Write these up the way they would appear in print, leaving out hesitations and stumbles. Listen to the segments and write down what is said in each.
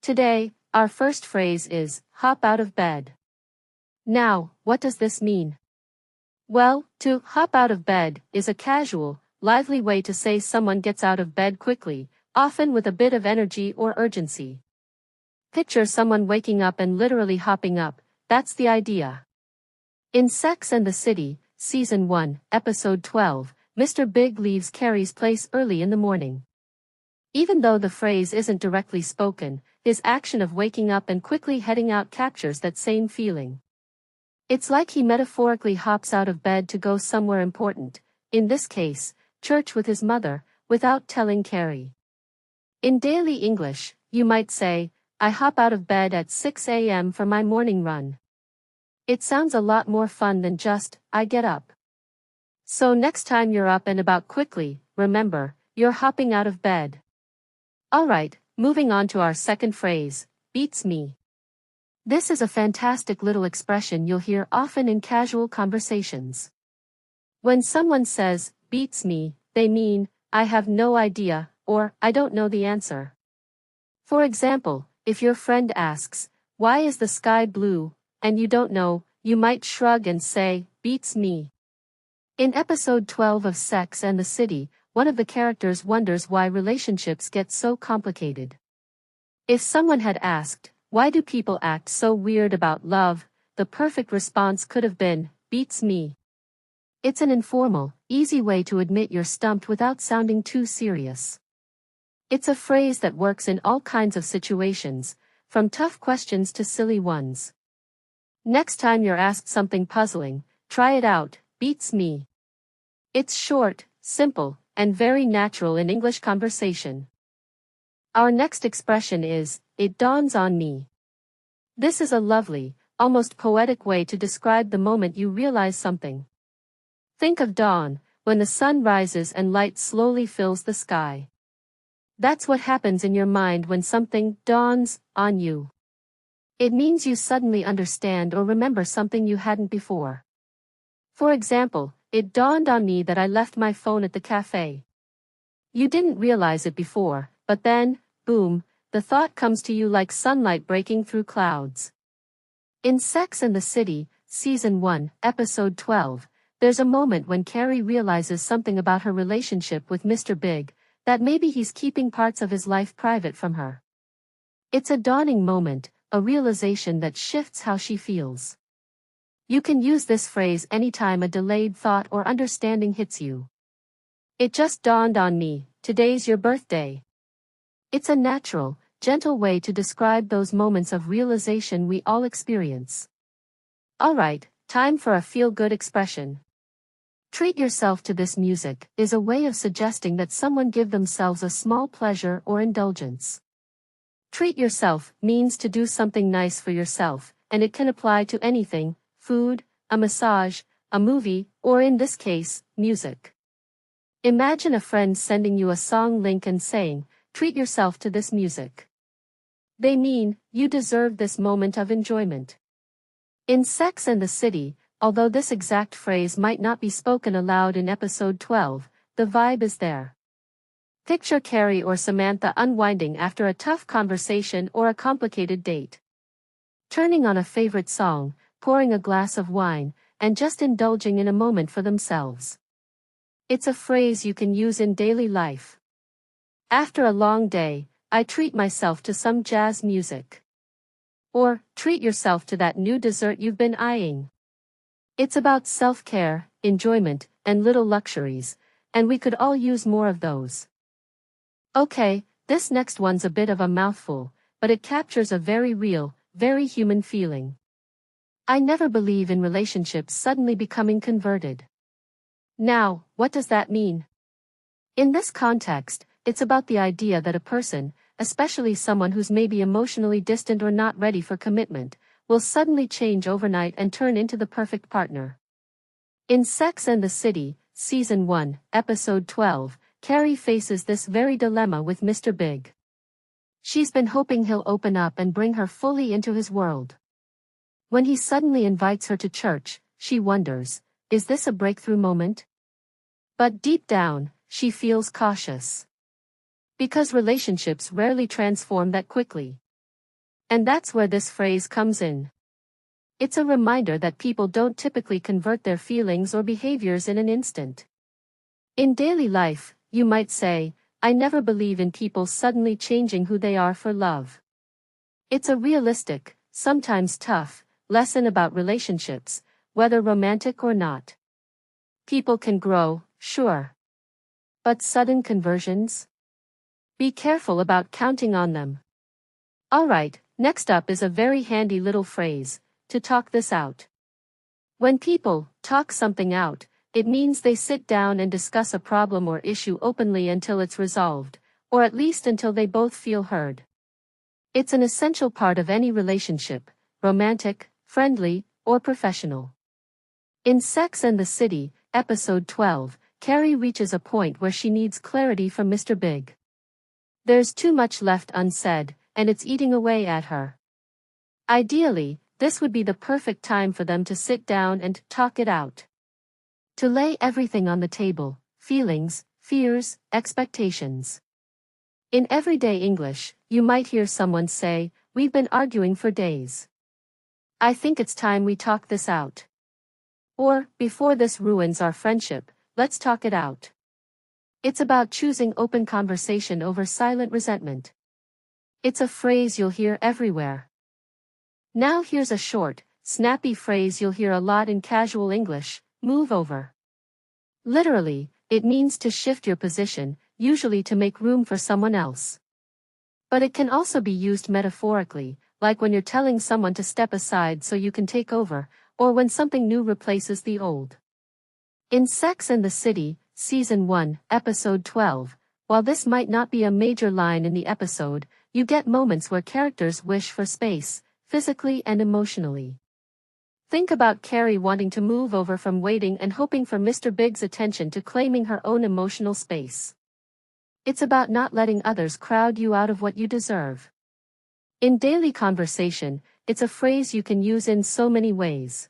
Today, our first phrase is, hop out of bed. Now, what does this mean? Well, to hop out of bed is a casual, lively way to say someone gets out of bed quickly, often with a bit of energy or urgency. Picture someone waking up and literally hopping up, that's the idea. In Sex and the City, Season 1, Episode 12, Mr. Big leaves Carrie's place early in the morning. Even though the phrase isn't directly spoken, his action of waking up and quickly heading out captures that same feeling. It's like he metaphorically hops out of bed to go somewhere important, in this case, church with his mother, without telling Carrie. In daily English, you might say, I hop out of bed at 6 a.m. for my morning run. It sounds a lot more fun than just, I get up. So next time you're up and about quickly, remember, you're hopping out of bed. Alright, moving on to our second phrase, beats me. This is a fantastic little expression you'll hear often in casual conversations. When someone says, beats me, they mean, I have no idea, or, I don't know the answer. For example, if your friend asks, why is the sky blue, and you don't know, you might shrug and say, beats me. In episode 12 of Sex and the City, one of the characters wonders why relationships get so complicated. If someone had asked, why do people act so weird about love, the perfect response could have been, beats me. It's an informal, easy way to admit you're stumped without sounding too serious. It's a phrase that works in all kinds of situations, from tough questions to silly ones. Next time you're asked something puzzling, try it out, beats me. It's short, simple, and very natural in English conversation. Our next expression is, it dawns on me. This is a lovely, almost poetic way to describe the moment you realize something. Think of dawn, when the sun rises and light slowly fills the sky. That's what happens in your mind when something dawns on you. It means you suddenly understand or remember something you hadn't before. For example, it dawned on me that I left my phone at the cafe. You didn't realize it before, but then, boom, the thought comes to you like sunlight breaking through clouds. In Sex and the City, Season 1, Episode 12, there's a moment when Carrie realizes something about her relationship with Mr. Big, that maybe he's keeping parts of his life private from her. It's a dawning moment, a realization that shifts how she feels. You can use this phrase anytime a delayed thought or understanding hits you. It just dawned on me, today's your birthday. It's a natural, gentle way to describe those moments of realization we all experience. Alright, time for a feel-good expression. Treat yourself to this music is a way of suggesting that someone give themselves a small pleasure or indulgence. Treat yourself means to do something nice for yourself, and it can apply to anything, food, a massage, a movie, or in this case, music. Imagine a friend sending you a song link and saying, treat yourself to this music. They mean, you deserve this moment of enjoyment. In Sex and the City, although this exact phrase might not be spoken aloud in episode 12, the vibe is there. Picture Carrie or Samantha unwinding after a tough conversation or a complicated date. Turning on a favorite song, pouring a glass of wine, and just indulging in a moment for themselves. It's a phrase you can use in daily life. After a long day, I treat myself to some jazz music. Or, treat yourself to that new dessert you've been eyeing. It's about self-care, enjoyment, and little luxuries, and we could all use more of those. Okay, this next one's a bit of a mouthful, but it captures a very real, very human feeling. I never believe in relationships suddenly becoming converted. Now, what does that mean? In this context, it's about the idea that a person, especially someone who's maybe emotionally distant or not ready for commitment, will suddenly change overnight and turn into the perfect partner. In Sex and the City, Season 1, Episode 12, Carrie faces this very dilemma with Mr. Big. She's been hoping he'll open up and bring her fully into his world. When he suddenly invites her to church, she wonders, is this a breakthrough moment? But deep down, she feels cautious. Because relationships rarely transform that quickly. And that's where this phrase comes in. It's a reminder that people don't typically convert their feelings or behaviors in an instant. In daily life, you might say, I never believe in people suddenly changing who they are for love. It's a realistic, sometimes tough, lesson about relationships, whether romantic or not. People can grow, sure. But sudden conversions? Be careful about counting on them. Alright, next up is a very handy little phrase, to talk this out. When people talk something out, it means they sit down and discuss a problem or issue openly until it's resolved, or at least until they both feel heard. It's an essential part of any relationship, romantic, friendly, or professional. In Sex and the City, episode 12, Carrie reaches a point where she needs clarity from Mr. Big. There's too much left unsaid, and it's eating away at her. Ideally, this would be the perfect time for them to sit down and talk it out. To lay everything on the table, feelings, fears, expectations. In everyday English, you might hear someone say, we've been arguing for days. I think it's time we talk this out. Or, before this ruins our friendship, let's talk it out. It's about choosing open conversation over silent resentment. It's a phrase you'll hear everywhere. Now here's a short, snappy phrase you'll hear a lot in casual English, move over. Literally, it means to shift your position, usually to make room for someone else. But it can also be used metaphorically, like when you're telling someone to step aside so you can take over, or when something new replaces the old. In Sex and the City, Season 1, Episode 12, while this might not be a major line in the episode, you get moments where characters wish for space, physically and emotionally. Think about Carrie wanting to move over from waiting and hoping for Mr. Big's attention to claiming her own emotional space. It's about not letting others crowd you out of what you deserve. In daily conversation, it's a phrase you can use in so many ways.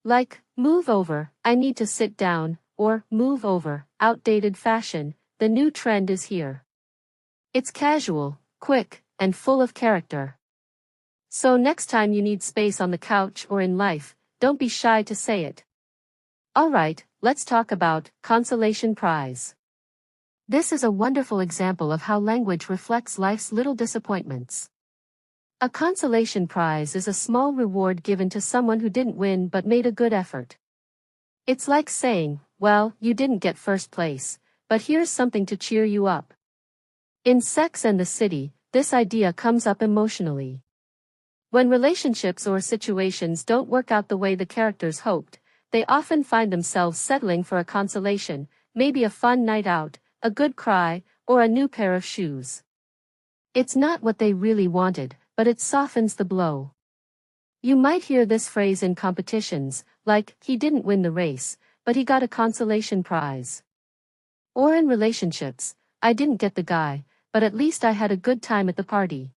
Like, move over, I need to sit down, or, move over, outdated fashion, the new trend is here. It's casual, quick, and full of character. So next time you need space on the couch or in life, don't be shy to say it. Alright, let's talk about consolation prize. This is a wonderful example of how language reflects life's little disappointments. A consolation prize is a small reward given to someone who didn't win but made a good effort. It's like saying, well, you didn't get first place, but here's something to cheer you up. In Sex and the City, this idea comes up emotionally. When relationships or situations don't work out the way the characters hoped, they often find themselves settling for a consolation, maybe a fun night out, a good cry, or a new pair of shoes. It's not what they really wanted, but it softens the blow. You might hear this phrase in competitions, like, he didn't win the race, but he got a consolation prize. Or in relationships, I didn't get the guy, but at least I had a good time at the party.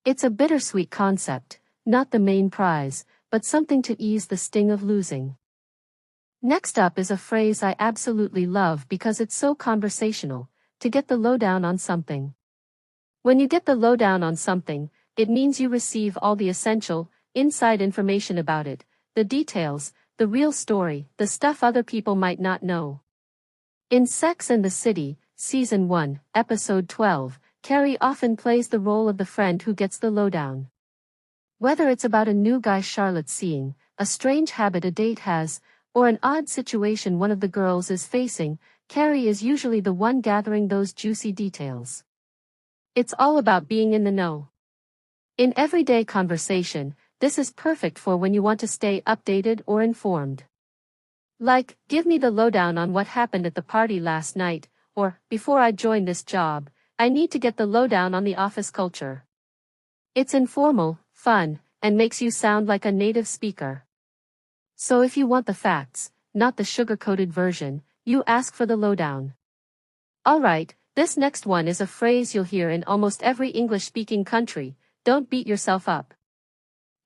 It's a bittersweet concept, not the main prize, but something to ease the sting of losing. Next up is a phrase I absolutely love because it's so conversational, to get the lowdown on something. When you get the lowdown on something, it means you receive all the essential, inside information about it, the details, the real story, the stuff other people might not know. In Sex and the City, Season 1, Episode 12, Carrie often plays the role of the friend who gets the lowdown. Whether it's about a new guy Charlotte's seeing, a strange habit a date has, or an odd situation one of the girls is facing, Carrie is usually the one gathering those juicy details. It's all about being in the know. In everyday conversation, this is perfect for when you want to stay updated or informed. Like, give me the lowdown on what happened at the party last night, or, before I join this job, I need to get the lowdown on the office culture. It's informal, fun, and makes you sound like a native speaker. So if you want the facts, not the sugar-coated version, you ask for the lowdown. Alright, this next one is a phrase you'll hear in almost every English-speaking country, don't beat yourself up.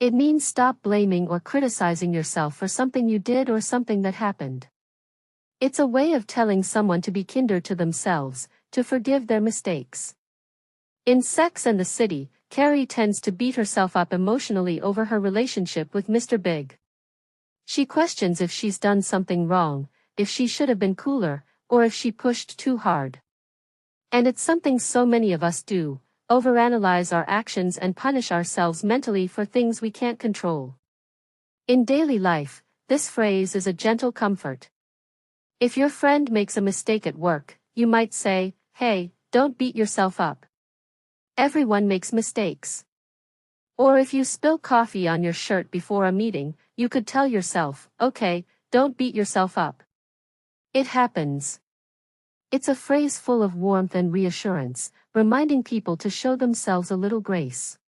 It means stop blaming or criticizing yourself for something you did or something that happened. It's a way of telling someone to be kinder to themselves, to forgive their mistakes. In Sex and the City, Carrie tends to beat herself up emotionally over her relationship with Mr. Big. She questions if she's done something wrong, if she should have been cooler, or if she pushed too hard. And it's something so many of us do, overanalyze our actions and punish ourselves mentally for things we can't control. In daily life, this phrase is a gentle comfort. If your friend makes a mistake at work, you might say, "Hey, don't beat yourself up. Everyone makes mistakes." Or if you spill coffee on your shirt before a meeting, you could tell yourself, "Okay, don't beat yourself up. It happens." It's a phrase full of warmth and reassurance, reminding people to show themselves a little grace.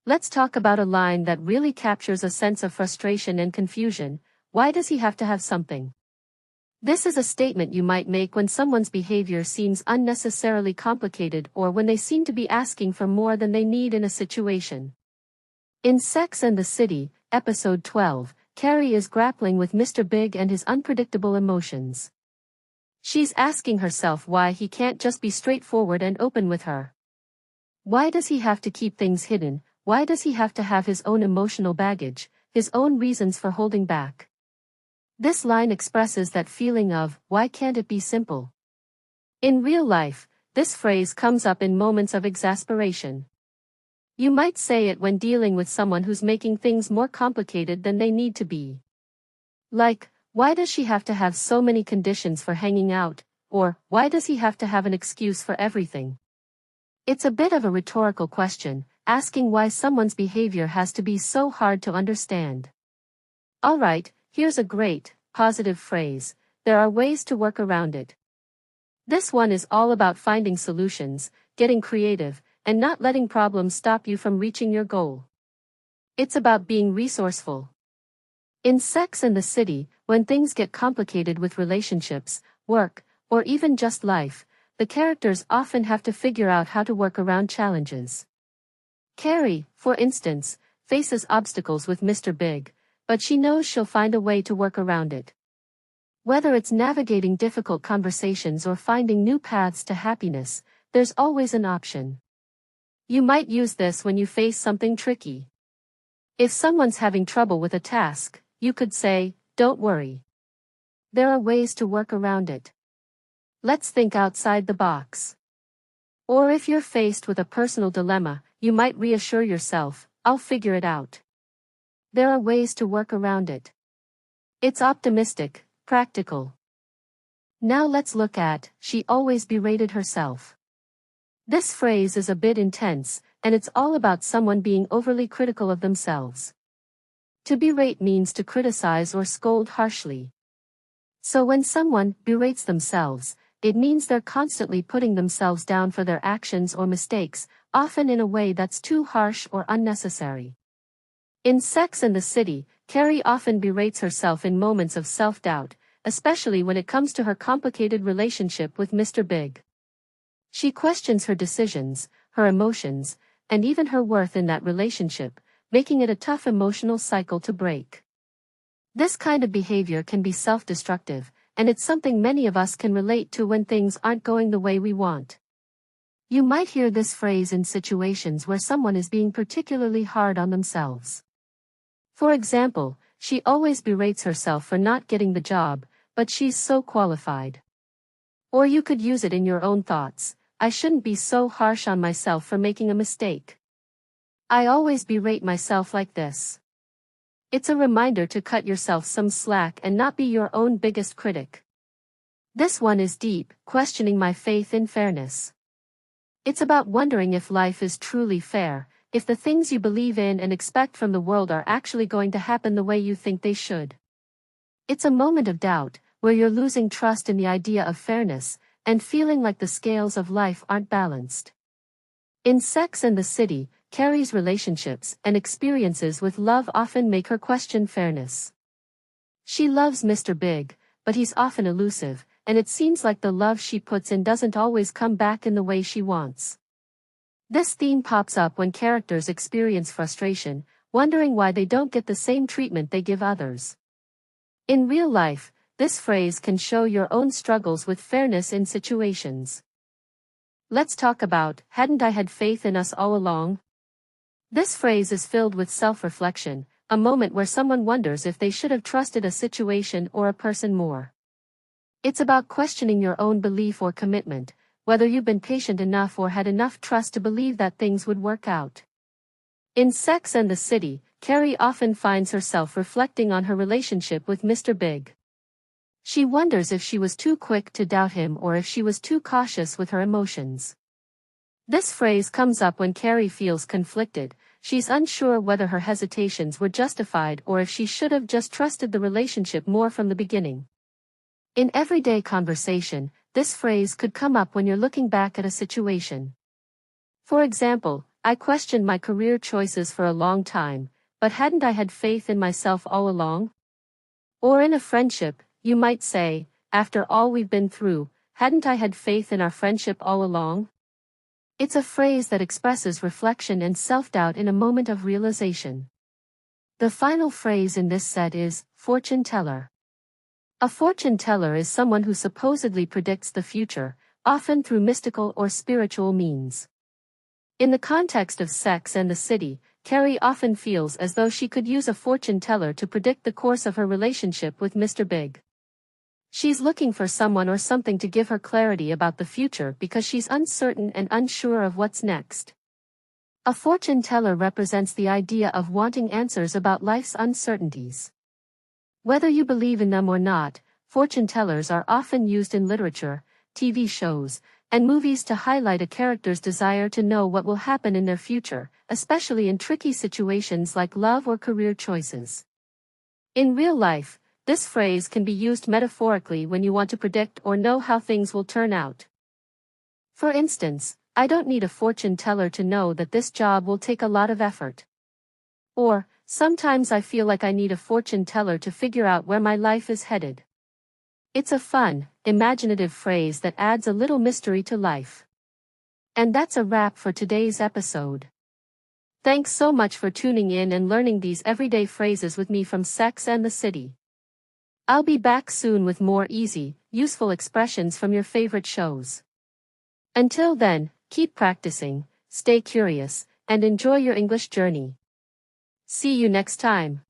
Let's talk about a line that really captures a sense of frustration and confusion. Why does he have to have something? This is a statement you might make when someone's behavior seems unnecessarily complicated or when they seem to be asking for more than they need in a situation. In Sex and the City, episode 12, Carrie is grappling with Mr. Big and his unpredictable emotions. She's asking herself why he can't just be straightforward and open with her. Why does he have to keep things hidden? Why does he have to have his own emotional baggage, his own reasons for holding back? This line expresses that feeling of, why can't it be simple? In real life, this phrase comes up in moments of exasperation. You might say it when dealing with someone who's making things more complicated than they need to be. Like, why does she have to have so many conditions for hanging out? Or, why does he have to have an excuse for everything? It's a bit of a rhetorical question, asking why someone's behavior has to be so hard to understand. Alright, here's a great, positive phrase. There are ways to work around it. This one is all about finding solutions, getting creative, and not letting problems stop you from reaching your goal. It's about being resourceful. In Sex and the City, when things get complicated with relationships, work, or even just life, the characters often have to figure out how to work around challenges. Carrie, for instance, faces obstacles with Mr. Big, but she knows she'll find a way to work around it. Whether it's navigating difficult conversations or finding new paths to happiness, there's always an option. You might use this when you face something tricky. If someone's having trouble with a task, you could say, "Don't worry. There are ways to work around it. Let's think outside the box." Or if you're faced with a personal dilemma, you might reassure yourself, "I'll figure it out. There are ways to work around it." It's optimistic, practical. Now let's look at, she always berated herself. This phrase is a bit intense, and it's all about someone being overly critical of themselves. To berate means to criticize or scold harshly. So when someone berates themselves, it means they're constantly putting themselves down for their actions or mistakes, often in a way that's too harsh or unnecessary. In Sex and the City, Carrie often berates herself in moments of self-doubt, especially when it comes to her complicated relationship with Mr. Big. She questions her decisions, her emotions, and even her worth in that relationship, making it a tough emotional cycle to break. This kind of behavior can be self-destructive, and it's something many of us can relate to when things aren't going the way we want. You might hear this phrase in situations where someone is being particularly hard on themselves. For example, she always berates herself for not getting the job, but she's so qualified. Or you could use it in your own thoughts, "I shouldn't be so harsh on myself for making a mistake. I always berate myself like this." It's a reminder to cut yourself some slack and not be your own biggest critic. This one is deep, questioning my faith in fairness. It's about wondering if life is truly fair, if the things you believe in and expect from the world are actually going to happen the way you think they should. It's a moment of doubt, where you're losing trust in the idea of fairness, and feeling like the scales of life aren't balanced. In Sex and the City, Carrie's relationships and experiences with love often make her question fairness. She loves Mr. Big, but he's often elusive, and it seems like the love she puts in doesn't always come back in the way she wants. This theme pops up when characters experience frustration, wondering why they don't get the same treatment they give others. In real life, this phrase can show your own struggles with fairness in situations. Let's talk about, hadn't I had faith in us all along? This phrase is filled with self-reflection, a moment where someone wonders if they should have trusted a situation or a person more. It's about questioning your own belief or commitment, whether you've been patient enough or had enough trust to believe that things would work out. In Sex and the City, Carrie often finds herself reflecting on her relationship with Mr. Big. She wonders if she was too quick to doubt him or if she was too cautious with her emotions. This phrase comes up when Carrie feels conflicted. She's unsure whether her hesitations were justified or if she should have just trusted the relationship more from the beginning. In everyday conversation, this phrase could come up when you're looking back at a situation. For example, I questioned my career choices for a long time, but hadn't I had faith in myself all along? Or in a friendship, you might say, after all we've been through, hadn't I had faith in our friendship all along? It's a phrase that expresses reflection and self-doubt in a moment of realization. The final phrase in this set is, fortune teller. A fortune teller is someone who supposedly predicts the future, often through mystical or spiritual means. In the context of Sex and the City, Carrie often feels as though she could use a fortune teller to predict the course of her relationship with Mr. Big. She's looking for someone or something to give her clarity about the future because she's uncertain and unsure of what's next. A fortune teller represents the idea of wanting answers about life's uncertainties. Whether you believe in them or not, fortune tellers are often used in literature, TV shows, and movies to highlight a character's desire to know what will happen in their future, especially in tricky situations like love or career choices. In real life, this phrase can be used metaphorically when you want to predict or know how things will turn out. For instance, I don't need a fortune teller to know that this job will take a lot of effort. Or, sometimes I feel like I need a fortune teller to figure out where my life is headed. It's a fun, imaginative phrase that adds a little mystery to life. And that's a wrap for today's episode. Thanks so much for tuning in and learning these everyday phrases with me from Sex and the City. I'll be back soon with more easy, useful expressions from your favorite shows. Until then, keep practicing, stay curious, and enjoy your English journey. See you next time.